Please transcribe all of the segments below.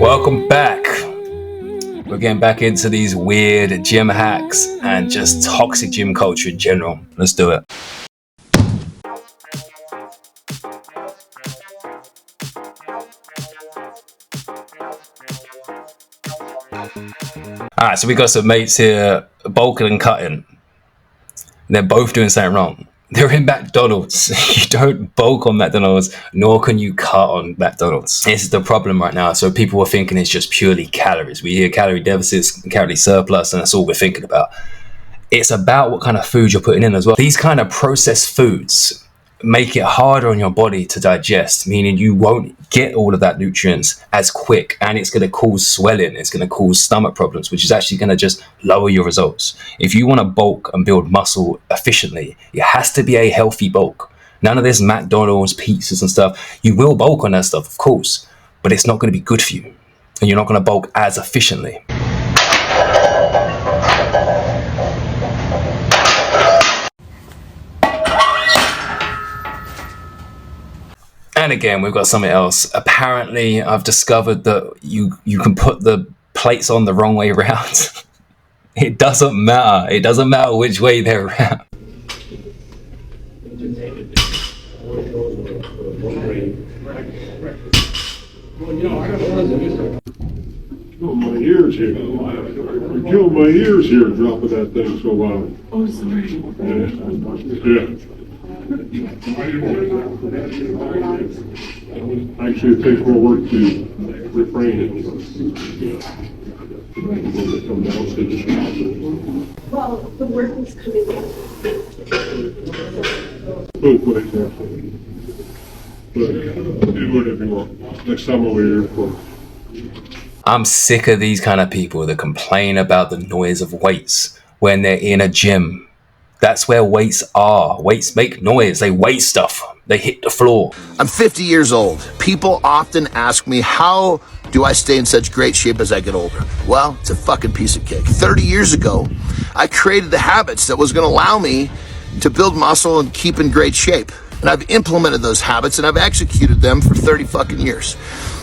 Welcome back. We're getting back into these weird gym hacks and just toxic gym culture in general. Let's do it. Alright, so we got some mates here bulking and cutting. They're both doing something wrong. They're in McDonald's. You don't bulk on McDonald's, nor can you cut on McDonald's. This is the problem right now. So people are thinking it's just purely calories. We hear calorie deficits, calorie surplus, and that's all we're thinking about. It's about what kind of food you're putting in as well. These kind of processed foods make it harder on your body to digest, meaning you won't get all of that nutrients as quick, and it's going to cause swelling, it's going to cause stomach problems, which is actually going to just lower your results. If you want to bulk and build muscle efficiently, it has to be a healthy bulk. None of this McDonald's, pizzas and stuff. You will bulk on that stuff, of course, but it's not going to be good for you, and you're not going to bulk as efficiently. And again, we've got something else. Apparently, I've discovered that you can put the plates on the wrong way around. It doesn't matter. It doesn't matter which way they're around. My ears here. You're killing my ears here, dropping that thing so loud. Oh, sorry. Yeah. Actually, it takes more work to refrain it. Well, the work is coming in. For example. But do whatever you want. Next time over here. I'm sick of these kind of people that complain about the noise of weights when they're in a gym. That's where weights are. Weights make noise. They weigh stuff. They hit the floor. I'm 50 years old. People often ask me, how do I stay in such great shape as I get older? Well, it's a fucking piece of cake. 30 years ago, I created the habits that was going to allow me to build muscle and keep in great shape. And I've implemented those habits and I've executed them for 30 fucking years.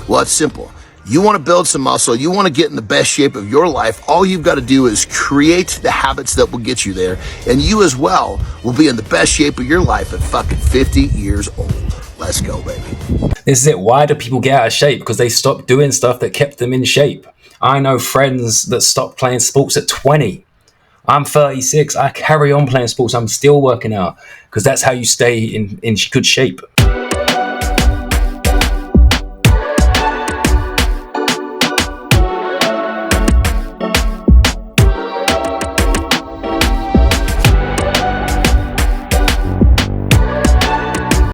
Well, it's simple. You want to build some muscle, you want to get in the best shape of your life, all you've got to do is create the habits that will get you there, and you as well will be in the best shape of your life at fucking 50 years old. Let's go, baby. This is it. Why do people get out of shape? Because they stopped doing stuff that kept them in shape. I know friends that stopped playing sports at 20. I'm 36. I carry on playing sports. I'm still working out because that's how you stay in good shape.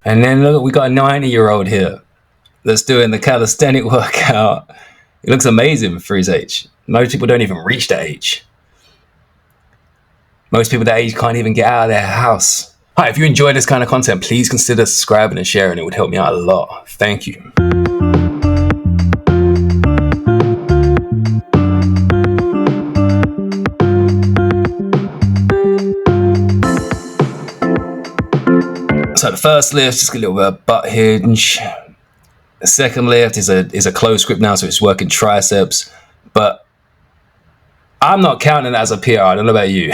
And then look, we got a 90-year-old here that's doing the calisthenic workout. He looks amazing for his age. Most people don't even reach that age. Most people that age can't even get out of their house. Hi, if you enjoy this kind of content, please consider subscribing and sharing. It would help me out a lot. Thank you. So the first lift, just a little bit of butt hinge. The second lift is a closed grip now, so it's working triceps. But I'm not counting that as a PR. I don't know about you.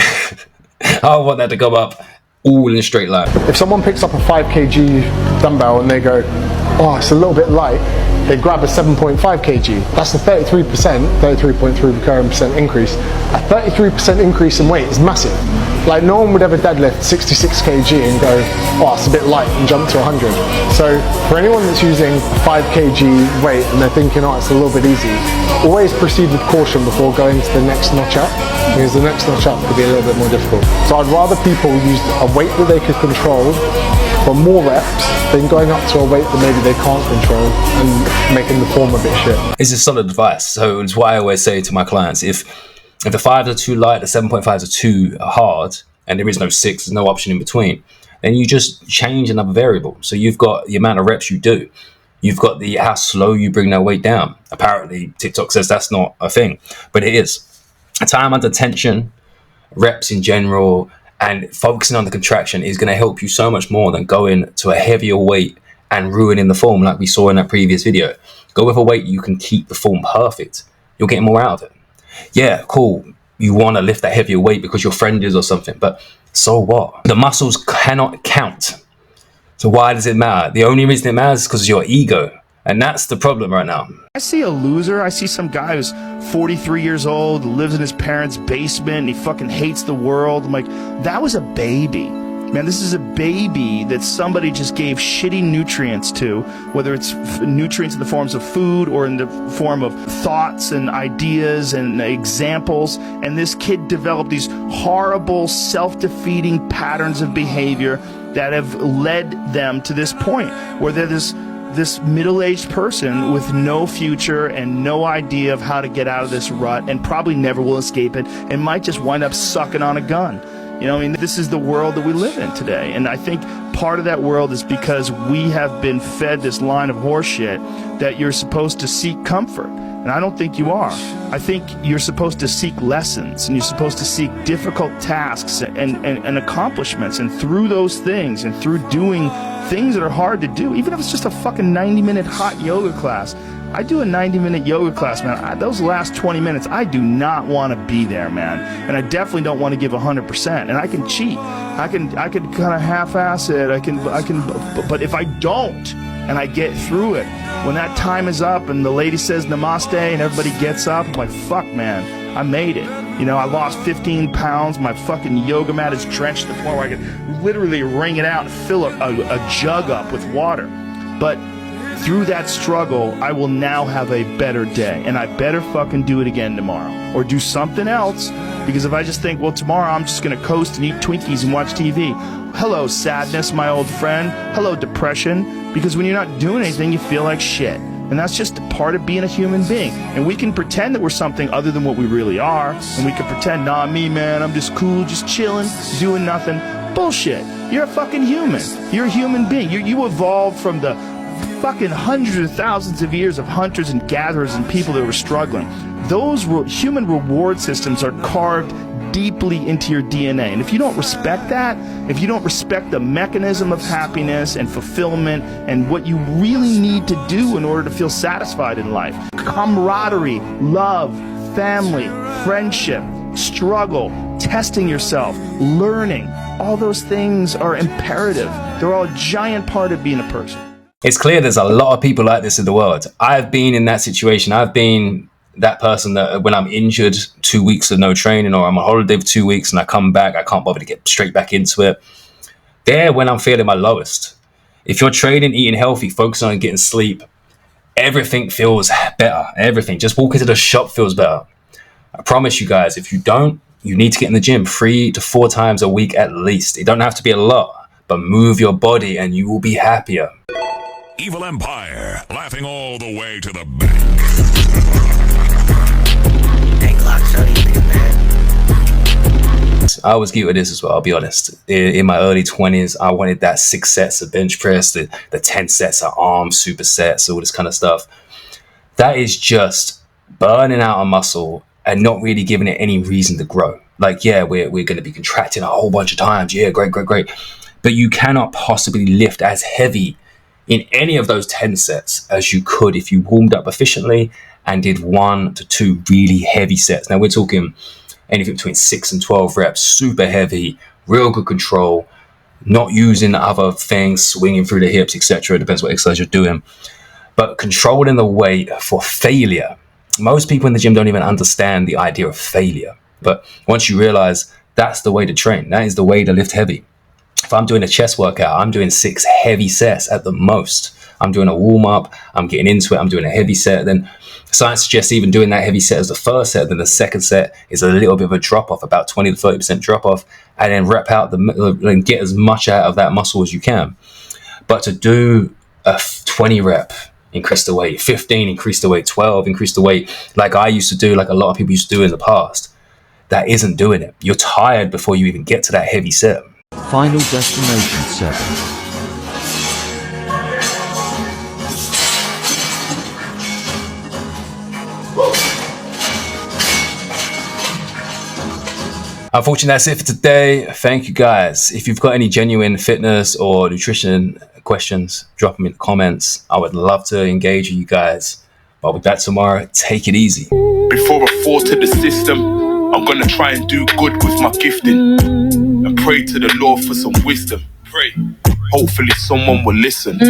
I want that to come up all in a straight line. If someone picks up a 5 kg dumbbell and they go, oh, it's a little bit light, they grab a 7.5 kg. That's a 33.3 recurring percent increase. A 33% increase in weight is massive. Like, no one would ever deadlift 66 kg and go, oh, it's a bit light, and jump to 100. So for anyone that's using a 5 kg weight and they're thinking, oh, it's a little bit easy, always proceed with caution before going to the next notch up, because the next notch up could be a little bit more difficult. So I'd rather people use a weight that they could control for more reps than going up to a weight that maybe they can't control and making the form a bit shit. This is solid advice. So it's why I always say to my clients, if the 5s are too light, the 7.5s are too hard, and there is no 6, there's no option in between, then you just change another variable. So you've got the amount of reps you do. You've got the how slow you bring that weight down. Apparently, TikTok says that's not a thing, but it is. Time under tension, reps in general, and focusing on the contraction is going to help you so much more than going to a heavier weight and ruining the form like we saw in that previous video. Go with a weight you can keep the form perfect. You're getting more out of it. Yeah, cool. You want to lift that heavier weight because your friend is or something, but so what? The muscles cannot count. So why does it matter? The only reason it matters is because of your ego. And that's the problem right now. I see a loser. I see some guy who's 43 years old, lives in his parents' basement, and he fucking hates the world. I'm like, that was a baby. Man, this is a baby that somebody just gave shitty nutrients to, whether it's nutrients in the forms of food or in the form of thoughts and ideas and examples. And this kid developed these horrible, self-defeating patterns of behavior that have led them to this point where they're this middle-aged person with no future and no idea of how to get out of this rut, and probably never will escape it, and might just wind up sucking on a gun. You know, I mean, this is the world that we live in today. And I think part of that world is because we have been fed this line of horseshit that you're supposed to seek comfort. And I don't think you are. I think you're supposed to seek lessons, and you're supposed to seek difficult tasks and accomplishments. And through those things, and through doing things that are hard to do, even if it's just a fucking 90-minute hot yoga class. I do a 90-minute yoga class, man. Those last 20 minutes, I do not want to be there, man. And I definitely don't want to give 100%. And I can cheat. I can kind of half-ass it. But if I don't, and I get through it, when that time is up and the lady says namaste and everybody gets up, I'm like, fuck, man, I made it. You know, I lost 15 pounds. My fucking yoga mat is drenched to the point where I can literally wring it out and fill a jug up with water. But through that struggle, I will now have a better day, and I better fucking do it again tomorrow, or do something else, because if I just think, well, tomorrow I'm just gonna coast and eat Twinkies and watch TV. Hello, sadness, my old friend. Hello, depression. Because when you're not doing anything, you feel like shit. And that's just a part of being a human being. And we can pretend that we're something other than what we really are, and we can pretend, nah, me, man, I'm just cool, just chilling, doing nothing. Bullshit. You're a fucking human. You're a human being. You evolved from the fucking hundreds of thousands of years of hunters and gatherers and people that were struggling. Those human reward systems are carved deeply into your DNA. And if you don't respect that, if you don't respect the mechanism of happiness and fulfillment and what you really need to do in order to feel satisfied in life, camaraderie, love, family, friendship, struggle, testing yourself, learning, all those things are imperative. They're all a giant part of being a person. It's clear there's a lot of people like this in the world. I've been in that situation. I've been that person that when I'm injured, 2 weeks of no training, or I'm on holiday for 2 weeks and I come back, I can't bother to get straight back into it. There, when I'm feeling my lowest. If you're training, eating healthy, focusing on getting sleep, everything feels better. Everything. Just walking to the shop feels better. I promise you guys, if you don't, you need to get in the gym 3 to 4 times a week at least. It don't have to be a lot, but move your body and you will be happier. Evil Empire, laughing all the way to the bank. I was guilty of this as well, I'll be honest. In my early 20s, I wanted that 6 sets of bench press, the 10 sets of arm supersets, all this kind of stuff. That is just burning out a muscle and not really giving it any reason to grow. Like, yeah, we're going to be contracting a whole bunch of times. Yeah, great. But you cannot possibly lift as heavy in any of those 10 sets as you could if you warmed up efficiently and did 1 to 2 really heavy sets. Now we're talking anything between 6 and 12 reps, super heavy, real good control, not using other things, swinging through the hips, etc. Depends what exercise you're doing. But controlling the weight for failure. Most people in the gym don't even understand the idea of failure. But once you realize that's the way to train, that is the way to lift heavy. If I'm doing a chest workout, I'm doing 6 heavy sets at the most. I'm doing a warm-up, I'm getting into it, I'm doing a heavy set. Then science suggests even doing that heavy set as the first set, then the second set is a little bit of a drop-off, about 20 to 30% drop-off, and then rep out and get as much out of that muscle as you can. But to do a 20 rep, increase the weight, 15, increase the weight, 12, increase the weight, like I used to do, like a lot of people used to do in the past, that isn't doing it. You're tired before you even get to that heavy set. Final destination 7. Unfortunately, that's it for today. Thank you guys. If you've got any genuine fitness or nutrition questions, drop them in the comments. I would love to engage with you guys. I'll be back tomorrow. Take it easy. Before I fall to the system, I'm gonna try and do good with my gifting and pray to the Lord for some wisdom. Pray. Hopefully someone will listen.